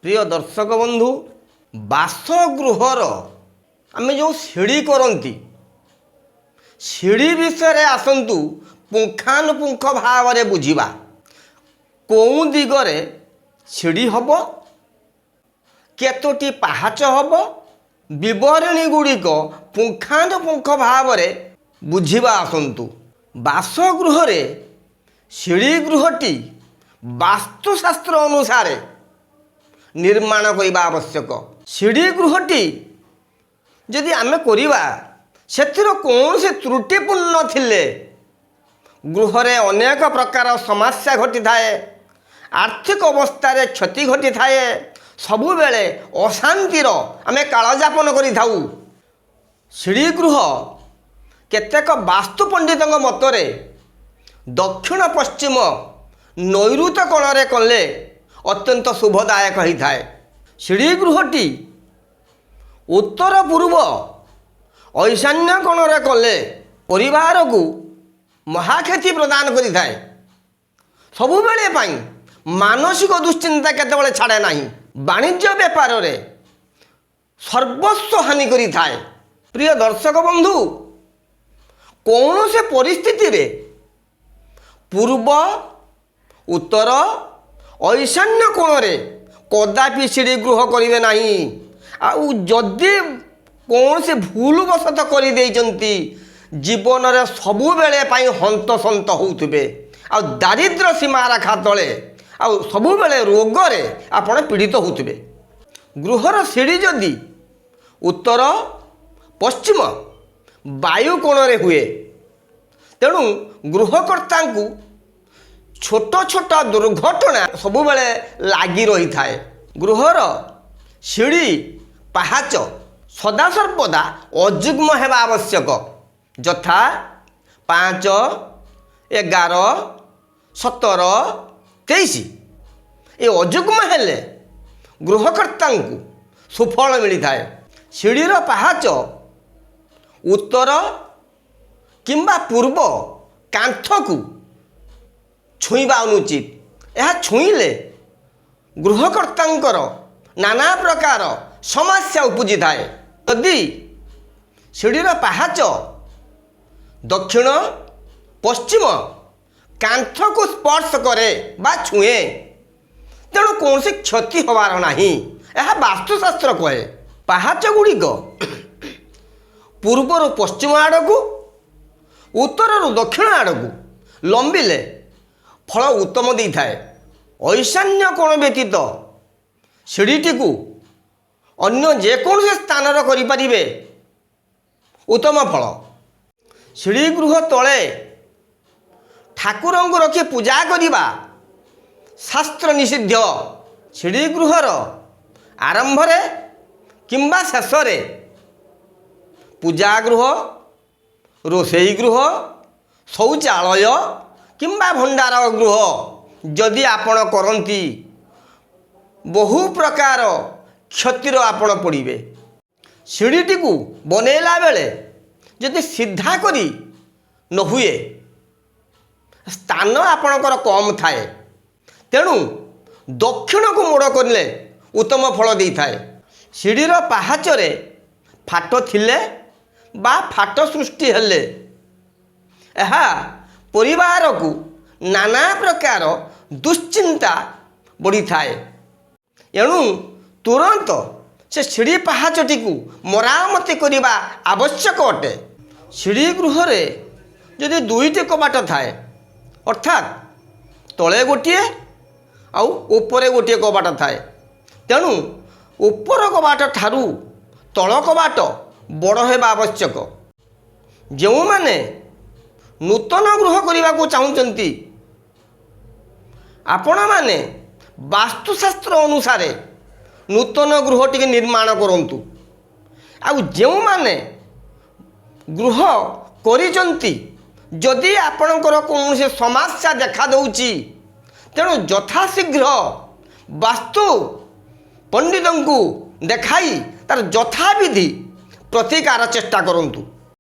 प्रिय दर्शक बंधु बासगृहर आम जो सीढ़ी करती सीढ़ी विषय आसतु पुंखानुपुंख भाव में बुझा कौ दिगरे सीढ़ी हम केतोटी पाहाच हम बरणी गुड़िक पुंखानुपुंख भाव में बुझा आसतु बासगृह सीढ़ी गृहटी वास्तुशास्त्र अनुसार निर्माण करने आवश्यक। सीढ़ी गृहटी जदि आम करवा से कौन से त्रुटिपूर्ण थिले गृह रे अनेक प्रकार समस्या घटी थाए, आर्थिक अवस्था क्षति घटी थाए, सबु बेले अशांतिर आम कालजापन करि थाउ। सीढ़ी गृह केतेक वास्तु पंडित मतरे दक्षिण पश्चिम नैऋत्य कोण कले अत्यंत शुभदायक होता है। सीढ़ी गृहटी उत्तर पूर्व ईशान्य कोण कले परिवार को महाक्षति प्रदान करि थाए। सबु बेले पाई मानसिक दुश्चिंता केतेबेले छाड़े नाही। वाणिज्य व्यापार रे सर्वस्व हानि करि थाए। प्रिय दर्शक बंधु कौन से परिस्थिति रे पूर्व उत्तर ईशान्य कोण कदापि सीढ़ी गृह करेंगे नहीं। आउ जदि कौन से भूल बसत कर जीवन रे सबु बेले हंतसंत होउथिबे आ दारिद्र सीमा रेखा तले आ सबु बेले रोग रे आपण पीड़ित होउथिबे। गृहर सीढ़ी जदि उत्तर पश्चिम वायु कोण हुए तेणु गृहकर्ता को छोट छोट दुर्घटना सबु बेले लागी रही थाए। गृहर सीढ़ी पाहाच सदा सर्वदा अजुग्म हेबा आवश्यक। यथा 5, 11, 17, 23 ये अजुग्म हेले गृहकर्ता को सुफल मिली थाए। सीढ़ीर पाहाच उत्तर किंबा पूर्व कांथ को छुईबा अनुचित। यह छुईले गृहकर्तांकर नाना प्रकार समस्या उपजी थाए। यदि सीढ़ीर पाहाच दक्षिण पश्चिम कांथ को स्पर्श करे बा छुए तेणु कौन से क्षति होवार नाही। यह वास्तुशास्त्र कहे। पाहाच गुड़िक पूर्वर पश्चिम आड़ को उत्तर दक्षिण आड़ को लंबिले फल उत्तम दे थाए। ईशान्य कोण व्यतीत सीढ़ीटी को अन्य जेकोसी स्थान करें उत्तम फल। सीढ़ी गृह तले ठाकुर को रखी पूजा करने शास्त्र निषिद्ध। सीढ़ी गृहर आरंभ किंबा शेष पूजा गृह, रोषेई गृह, शौचालय किंबा भंडार गृह जदि आपण करती बहु प्रकार क्षतिर आपण पड़े। सीढ़ीटी को बनैला बेले जदि सीधा करी न हुए स्थान आपणकर कम थाए तेणु दक्षिण को मोड़ करले उत्तम फल दे थाए। सीढ़ीर पाहाच रे फाट थिले बा फाट सृष्टि हेले यह परिवार को नाना प्रकार दुश्चिंता बढ़ी थाए। एणु तुरंत से सीढ़ी पाहाचटी को मरामती करने आवश्यक अटे। सीढ़ी गृह रे जदि दुईटी कबाट थाए अर्थात तले गोटे आउ उपरे गोटे कबाट थाए तेणु उपर कबाट ठारू तल कबाट बड़ हेबा आवश्यक। जो माने नूतन गृह करने को चाहते आपण माने वास्तुशास्त्र अनुसार नूतन गृह टी निर्माण करंतु। आउ जो माने गृह करिसंती जदि आपणकर कौन से समस्या देखा दउची तेणु यथाशीघ्र वास्तु पंडित को देखाई तार यथाविधि प्रतिकार चेष्टा करंतु।